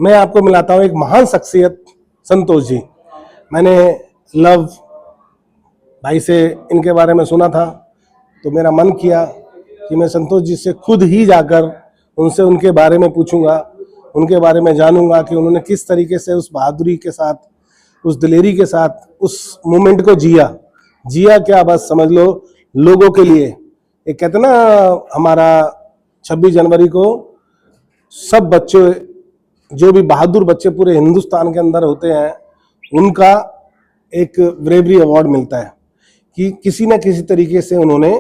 मैं आपको मिलाता हूँ एक महान शख्सियत संतोष जी। मैंने लव भाई से इनके बारे में सुना था, तो मेरा मन किया कि मैं संतोष जी से खुद ही जाकर उनसे उनके बारे में पूछूंगा, उनके बारे में जानूंगा कि उन्होंने किस तरीके से उस बहादुरी के साथ, उस दिलेरी के साथ उस मोमेंट को जिया क्या, बस समझ लो लोगों के लिए। एक कहते ना, हमारा 26 जनवरी को सब बच्चे, जो भी बहादुर बच्चे पूरे हिंदुस्तान के अंदर होते हैं, उनका एक ब्रेवरी अवार्ड मिलता है कि किसी न किसी तरीके से उन्होंने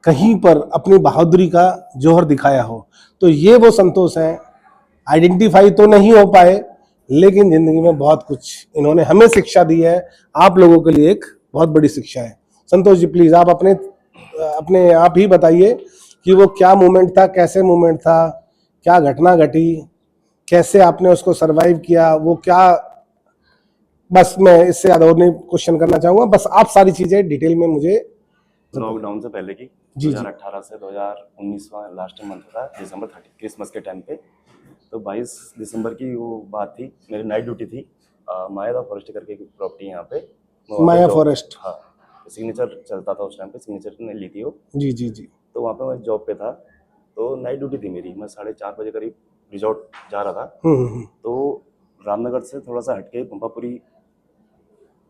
कहीं पर अपनी बहादुरी का जौहर दिखाया हो। तो ये वो संतोष हैं, आइडेंटिफाई तो नहीं हो पाए, लेकिन जिंदगी में बहुत कुछ इन्होंने हमें शिक्षा दी है। आप लोगों के लिए एक बहुत बड़ी शिक्षा है। संतोष जी प्लीज आप अपने अपने आप ही बताइए कि वो क्या मोमेंट था, कैसे मोमेंट था, क्या घटना घटी, कैसे आपने उसको सरवाइव किया, वो क्या। बस मैं इससे ज्यादा और नहीं क्वेश्चन करना चाहूंगा, बस आप सारी चीजें डिटेल में मुझे। लॉकडाउन से पहले की जी 2018 से 2019 का लास्ट मंथ था, दिसंबर 30 क्रिसमस के टाइम पे। तो 22 दिसंबर की वो बात थी, मेरी नाइट ड्यूटी थी। माया फॉरेस्ट करके एक प्रॉपर्टी है यहाँ पे, मैं वहाँ पे माया जॉब, फॉरेस्ट। हाँ सिग्नेचर चलता था उस टाइम पे, सिग्नेचर ने ली थी वो। जी जी जी। तो वहाँ पे मैं जॉब पे था, तो नाइट ड्यूटी थी मेरी। मैं 4:30 बजे करीब रिजॉर्ट जा रहा था। तो रामनगर से थोड़ा सा हटके पंपापुरी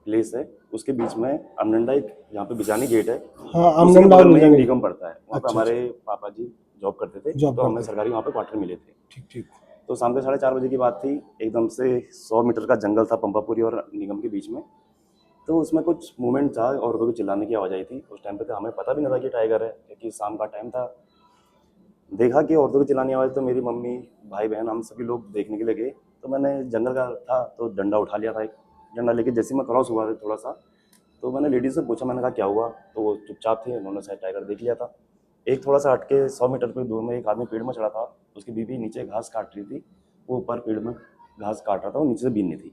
प्लेस है, उसके बीच में अमनंडा, एक यहाँ पे बिजानी गेट है, हाँ, उसी के आमनंडा बगल और में एक बिजानी। निगम पड़ता है। वहाँ पे अच्छा हमारे पापा जी जॉब करते थे, जॉब तो हमें करते थे। सरकारी वहाँ पे क्वार्टर मिले थे। ठीक ठीक। तो शाम के 4:30 बजे की बात थी, एकदम से 100 मीटर का जंगल था पंपापुरी और निगम के बीच में। तो उसमें कुछ मूवमेंट था, औरतों की चिल्लाने की आवाज़ आई थी। उस टाइम पे तो हमें पता भी नहीं था कि टाइगर है, क्योंकि शाम का टाइम था। देखा कि औरतों की चिल्लाने की आवाज़, तो मेरी मम्मी, भाई बहन, हम सभी लोग देखने के लिए गए। तो मैंने जंगल का था तो डंडा उठा लिया था, एक डंडा लेके जैसे मैं क्रॉस हुआ था थोड़ा सा, तो मैंने लेडीज से पूछा, मैंने कहा क्या हुआ, तो वो चुपचाप थे, उन्होंने शायद टाइगर देख लिया था। एक थोड़ा सा हटके 100 मीटर पे दूर में एक आदमी पेड़ में चढ़ा था, उसकी बीवी नीचे घास काट रही थी, वो ऊपर पेड़ में घास काट रहा था, वो नीचे से बीन नहीं थी।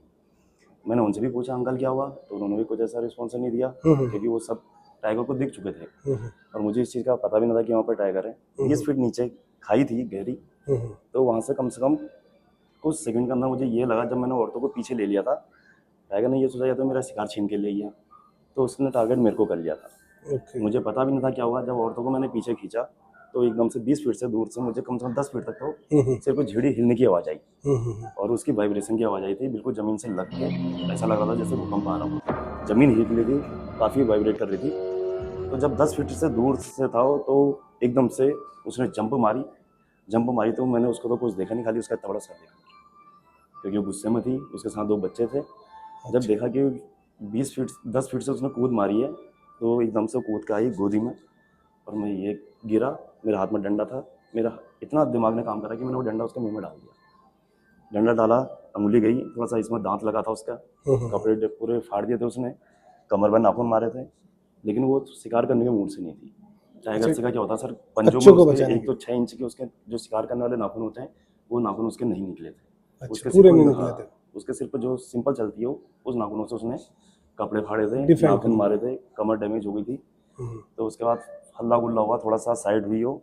मैंने उनसे भी पूछा अंकल क्या हुआ, तो उन्होंने भी कुछ ऐसा रिस्पॉन्स नहीं दिया, क्योंकि वो सब टाइगर को दिख चुके थे और मुझे इस चीज़ का पता भी नहीं था कि वहाँ पर टाइगर है। 20 फीट नीचे खाई थी गहरी, तो वहाँ से कम कुछ सेकंड के अंदर मुझे ये लगा, जब मैंने औरतों को पीछे ले लिया था, टाइगर ने ये सोचा या तो मेरा शिकार छीन के ले गया, तो उसने टारगेट मेरे को कर लिया था। मुझे पता भी नहीं था क्या हुआ। जब औरतों को मैंने पीछे खींचा, तो एकदम से 20 फीट से दूर से मुझे कम से कम 10 फीट तक तो सिर्फ झिड़ी हिलने की आवाज़ आई और उसकी वाइब्रेशन की आवाज़ आई थी, बिल्कुल ज़मीन से लग के। ऐसा लग रहा था जैसे भूकंप आ रहा हो, ज़मीन हिल रही थी, काफ़ी वाइब्रेट कर रही थी। तो जब 10 फीट से दूर से था तो एकदम से उसने जंप मारी, तो मैंने उसको तो कुछ देखा नहीं, खाली उसका इतना बड़ा सर देखा, क्योंकि वो गुस्से में थी, उसके साथ 2 बच्चे थे। जब देखा कि 10 फीट से उसने कूद मारी है, तो एकदम से कूद के आई गोदी में और मैं ये गिरा। मेरे हाथ में डंडा था, मेरा इतना दिमाग ने काम करा कि मैंने वो डंडा उसके मुंह में डाल दिया। डंडा डाला, अंगुली गई, थोड़ा सा इसमें दांत लगा था उसका, कपड़े पूरे फाड़ दिए थे उसने, कमर में नाखून मारे थे, लेकिन वो शिकार करने के मूड से नहीं थी। टाइगर से का क्या होता है सर, पंजों में उसके 1 तो 6 इंच के उसके जो शिकार करने वाले नाखून होते हैं, वो नाखून उसके नहीं निकले थे। उसके पूरे सिर नहीं पर, निकले थे। उसके सिर पर जो सिंपल चलती हो, उस नाखूनों से उसने कपड़े फाड़े थे, डिफेंड नाखून मारे थे, कमर डैमेज हो गई थी। तो उसके बाद हल्ला गुल्ला हुआ, थोड़ा सा साइड हुई हो,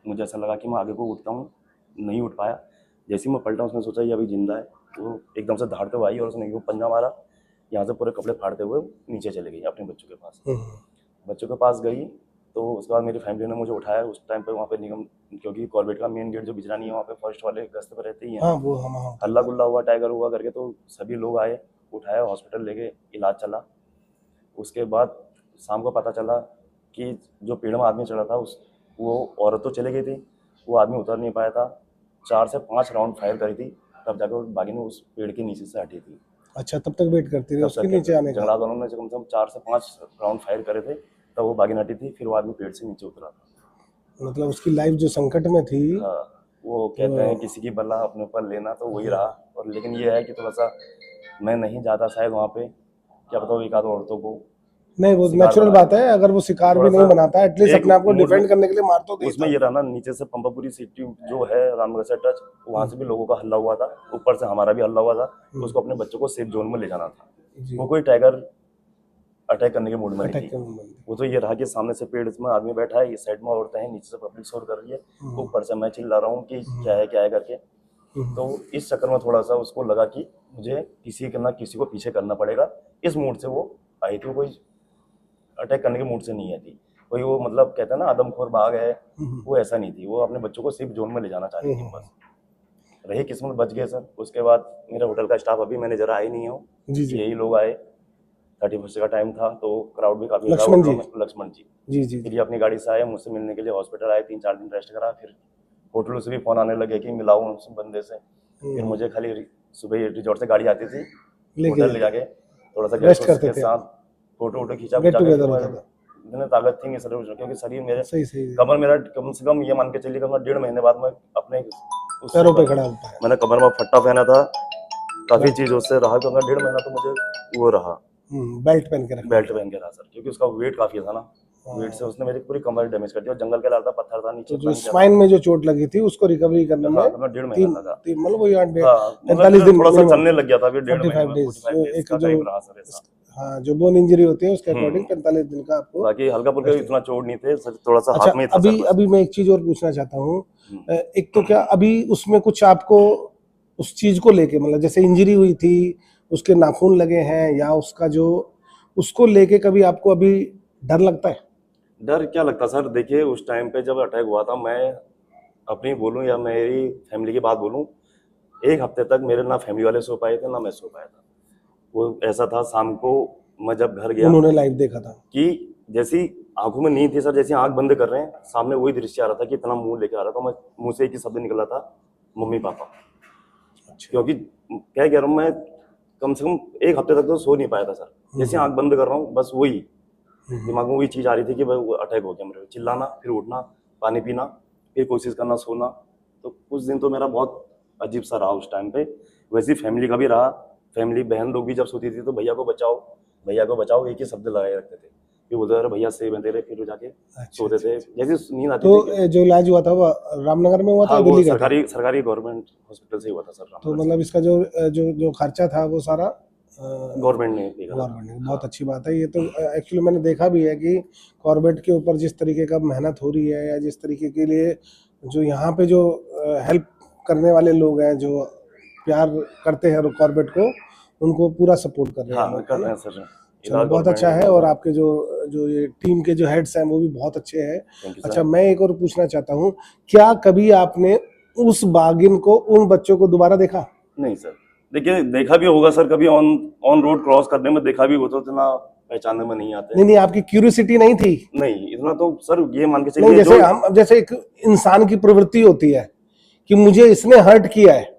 मुझे ऐसा लगा कि मैं आगे को उठता हूँ, नहीं उठ पाया। जैसे ही मैं पलटा, उसने सोचा ये अभी जिंदा है, वो एकदम से दहाड़ते हुए आई और उसने यूँ पंजा मारा, यहाँ से पूरे कपड़े फाड़ते हुए नीचे चले गई अपने बच्चों के पास। बच्चों के पास गई, तो उसके बाद मेरी फैमिली ने मुझे उठाया। उस टाइम पे वहाँ पे निगम, क्योंकि कॉर्बेट का मेन गेट जो बिजरानी है, वहाँ पे फर्स्ट वाले गश्त पर रहते ही हैं। हाँ वो हम हल्ला गुल्ला हुआ, टाइगर हुआ करके, तो सभी लोग आए, उठाया, हॉस्पिटल ले गए, इलाज चला। उसके बाद शाम को पता चला कि जो पेड़ में आदमी चढ़ा था, वो औरत तो चले गई थी, वो आदमी उतर नहीं पाया था। 4 से 5 राउंड फायर करी थी, तब जाकर बागी ने उस पेड़ के नीचे से हटी थी। अच्छा, तब तक वेट करती रही तब उसके तक नीचे आने का। जंगलात वालों ने कम से कम 4 से 5 राउंड फायर करे थे, तब वो बागी हटी थी, फिर वो आदमी पेड़ से नीचे उतरा था। मतलब उसकी लाइफ जो संकट में थी। हाँ, वो कहते हैं किसी की बला अपने ऊपर लेना, तो वही रहा। और लेकिन ये है कि थोड़ा सा मैं नहीं जाता शायद वहाँ पे, क्या पता एक आध औरतों को नहीं, वो शिकार नेचुरल बना बात के, है, अगर वो शिकार भी थोड़ा नहीं सा बनाता एटलीस्ट एक अपने आप को मूड में डिफेंड करने के लिए मार तो उसमें देता। ये रहा ना, नीचे से पंपापुरी सिटी जो है रामनगर से टच, वहाँ से भी लोगों का हल्ला हुआ था, ऊपर से हमारा भी हल्ला हुआ था। उसको अपने बच्चों को सेफ जोन में ले जाना था, वो कोई टाइगर अटैक करने के मूड में नहीं अटैक थी। के मोमेंट। वो तो ये रहा कि सामने से पेड़ में आदमी बैठा है, इस साइड में औरतें हैं, नीचे से पब्लिक शोर कर रही है, ऊपर से मैं चिल्ला रहा हूँ कि क्या है करके। तो इस चक्कर में थोड़ा सा उसको लगा कि मुझे किसी के ना किसी को पीछे करना पड़ेगा, इस मूड से वो आई थी। कोई अटैक करने के मूड से नहीं आई थी, कोई वो मतलब कहते हैं ना आदमखोर बाघ है, वो ऐसा नहीं थी। वो अपने बच्चों को सिर्फ जोन में ले जाना चाह रही थी बस। रही किस्मत, बच गए सर। उसके बाद मेरा होटल का स्टाफ, अभी मैनेजर आए नहीं हो, जी जी यही लोग आए। 31 का टाइम था तो क्राउड भी काफी था। लक्ष्मण जी। लक्ष्मण जी जी जी फिर ये अपनी गाड़ी से आए, मुझसे मिलने के लिए हॉस्पिटल आए, 3-4 दिन रेस्ट करा। फिर होटलों से भी फोन आने लगे कि मिलाओ उस बंदे से। फिर मुझे खाली सुबह रिजॉर्ट से गाड़ी आती थी, लेके होटल ले जाके थोड़ा सा रेस्ट गेस्ट करते के थे, साथ फोटो वोटो खींचा, गेट जाके टुगेदर होता था। इतने ताकत थी नहीं सर, क्योंकि शरीर मेरे सही सही कमर मेरा कम से कम ये मान के चलिए कमर 1.5 महीने बाद मैं अपने पैरों पे खड़ा होता है। मैंने कमर में फट्टा पहना था, काफी चीज उससे रहा, क्योंकि 1.5 महीना तो मुझे वो रहा, बेल्ट पहन के रखना। बेल्ट पहन के रहा सर, क्योंकि उसका वेट काफी था ना। वेट से उसने मेरी पूरी कमर डैमेज कर दी, और जंगल के लाल था, पत्थर था नीचे। तो जो स्पाइन में जो चोट लगी थी उसको रिकवरी करने में हाँ, तो मैं 1.5 महीना लगा। मतलब वो यार हाँ, 45 दिन थोड़ा सा minimum, चलने लग गया था, फिर 1.5 महीने 45 में डेज 45 डेज एक का जो टाइम रहा सर ऐसा। हाँ जो बोन इंजरी होती है उसके अकॉर्डिंग 45 दिन का आपको। बाकी हल्का फुल्का इतना चोट नहीं थे सर, थोड़ा सा अच्छा हाथ में ही था अभी सर बस। अभी मैं एक चीज और पूछना चाहता हूँ। एक तो क्या अभी उसमें कुछ आपको उस चीज को लेके, मतलब जैसे इंजरी हुई थी, उसके नाखून लगे हैं या उसका जो उसको लेके कभी आपको अभी डर लगता है? डर क्या लगता सर, देखिए उस टाइम पे जब अटैक हुआ था, मैं अपनी बोलूं या मेरी फैमिली की बात बोलूं, 1 हफ्ते तक मेरे ना फैमिली वाले सो पाए थे ना मैं सो पाया था। वो ऐसा था, शाम को मैं जब घर गया उन्होंने लाइव देखा था कि जैसी आंखों में नींद थी सर, जैसे आंख बंद कर रहे हैं, सामने वही दृश्य आ रहा था कि इतना मुंह लेके आ रहा था। मैं मुंह से एक ही शब्द निकला था, मम्मी पापा। क्योंकि क्या कह रहा हूँ मैं, कम से कम 1 हफ्ते तक तो सो नहीं पाया था सर। जैसे आंख बंद कर रहा हूँ, बस वही दिमाग में वही चीज आ रही थी कि भाई अटैक हो गया मेरे को। चिल्लाना, फिर उठना, पानी पीना, फिर कोशिश करना सोना। तो कुछ दिन तो मेरा बहुत अजीब सा रहा उस टाइम पे। वैसे ही फैमिली का भी रहा। फैमिली बहन लोग भी जब सोती थी तो भैया को बचाओ, भैया को बचाओ, एक ही शब्द लगाए रखते थे। फिर बोलते अरे भैया सेब है तेरे, फिर वो जाके सोते थे। जैसे नींद आती थी। तो जो इलाज हुआ था वो रामनगर में हुआ था हाँ, या वो दिल्ली का था? सरकारी गवर्नमेंट हॉस्पिटल से ही हुआ था सर, तो रामनगर से। मतलब इसका जो जो जो खर्चा था वो सारा गवर्नमेंट ने पे करा था। गवर्नमेंट ने। बहुत अच्छी बात है ये तो। एक्चुअली मैंने देखा भी है कि कॉर्बेट के ऊपर जिस तरीके का मेहनत हो रही है, या जिस तरीके के लिए जो यहाँ पे जो हेल्प करने वाले लोग हैं, जो प्यार करते हैं कॉर्बेट को, उनको पूरा सपोर्ट कर रहे हैं हाँ, लोग, कर है रहे ना? हैं सर। चलो बहुत अच्छा है। और आपके जो जो ये टीम के जो हेड्स हैं वो भी बहुत अच्छे हैं। थैंक यू अच्छा सर। मैं एक और पूछना चाहता हूँ, क्या कभी आपने उस बागिन को, उन बच्चों को दोबारा देखा? नहीं सर, देखिए देखा भी होगा सर, कभी ऑन रोड क्रॉस करने में देखा भी हो, तो इतना पहचानने में नहीं आते। नहीं नहीं, आपकी क्यूरियोसिटी नहीं थी? नहीं, इतना तो सर ये मान के नहीं, चलिए जैसे जो हम जैसे एक इंसान की प्रवृत्ति होती है कि मुझे इसने हर्ट किया है,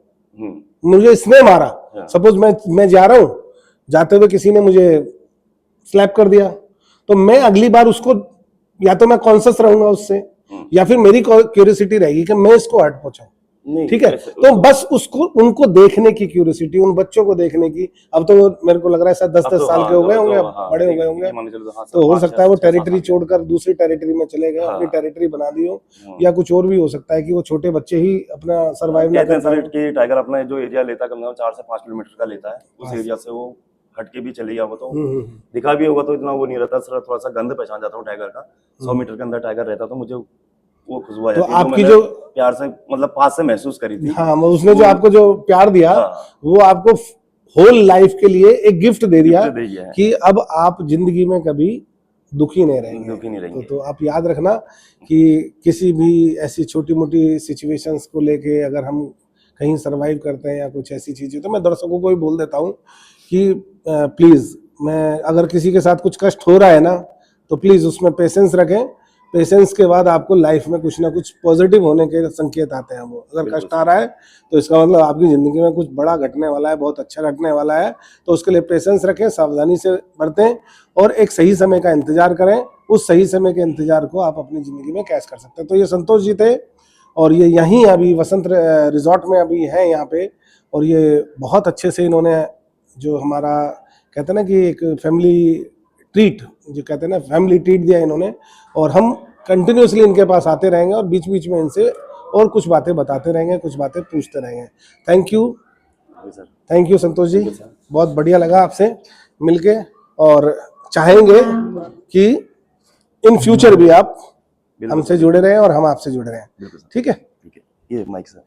मुझे इसने मारा। सपोज मैं जा रहा हूं, जाते हुए किसी ने मुझे स्लैप कर दिया, तो मैं अगली बार उसको, या तो मैं कॉन्शियस रहूंगा उससे, या फिर मेरी क्यूरियोसिटी रहेगी कि मैं इसको हर्ट पहुंचाऊं। नहीं, ठीक है, तो बस उसको, उनको देखने की क्यूरियोसिटी, उन बच्चों को देखने की। अब तो मेरे को लग रहा है शायद 10-10 साल के हो गए होंगे, बड़े हो गए होंगे, तो हो सकता है वो टेरिटरी छोड़कर दूसरी टेरिटरी में चले गए, अपनी टेरिटरी बना दी हो, या कुछ और भी हो सकता है कि वो छोटे बच्चे ही अपना सर्वाइव ना कर पाए। कि टाइगर अपना जो एरिया लेता है कम से कम 4 से 5 किलोमीटर का लेता है, उस एरिया से वो हट के भी चले गया। वो तो दिखा भी होगा तो इतना वो नहीं रहता सर, थोड़ा सा गंध पहचान जाता हूँ टाइगर का। 100 मीटर के अंदर टाइगर रहता तो मुझे वो खुशबू आ तो जाती है, आपकी जो प्यार से मतलब पास से महसूस करी थी। हाँ, उसने जो आपको जो प्यार दिया, वो आपको होल लाइफ के लिए एक गिफ्ट दे दिया कि अब आप जिंदगी में कभी दुखी नहीं रहेंगे। तो आप याद रखना कि किसी भी ऐसी छोटी मोटी सिचुएशंस को लेके अगर हम कहीं सरवाइव करते हैं या कुछ ऐसी चीजें, तो मैं दर्शकों को भी बोल देता हूँ कि प्लीज, मैं अगर किसी के साथ कुछ कष्ट हो रहा है ना, तो प्लीज उसमें पेशेंस रखें। पेशेंस के बाद आपको लाइफ में कुछ ना कुछ पॉजिटिव होने के संकेत आते हैं। वो अगर कष्ट आ रहा है तो इसका मतलब आपकी जिंदगी में कुछ बड़ा घटने वाला है, बहुत अच्छा घटने वाला है। तो उसके लिए पेशेंस रखें, सावधानी से बरतें, और एक सही समय का इंतजार करें। उस सही समय के इंतजार को आप अपनी जिंदगी में कैश कर सकते हैं। तो ये संतोष जी थे, और ये यहीं अभी वसंत रिजॉर्ट में अभी हैं यहाँ पे, और ये बहुत अच्छे से इन्होंने जो हमारा कहते हैं ना कि एक फैमिली ट्रीट, जो कहते हैं ना फैमिली ट्रीट दिया इन्होंने, और हम कंटिन्यूसली इनके पास आते रहेंगे और बीच बीच में इनसे और कुछ बातें बताते रहेंगे, कुछ बातें पूछते रहेंगे। थैंक यू संतोष जी, बहुत बढ़िया लगा आपसे मिलके, और चाहेंगे कि इन फ्यूचर भी आप हमसे जुड़े रहें और हम आपसे जुड़े रहें। ठीक है, ये माइक सर।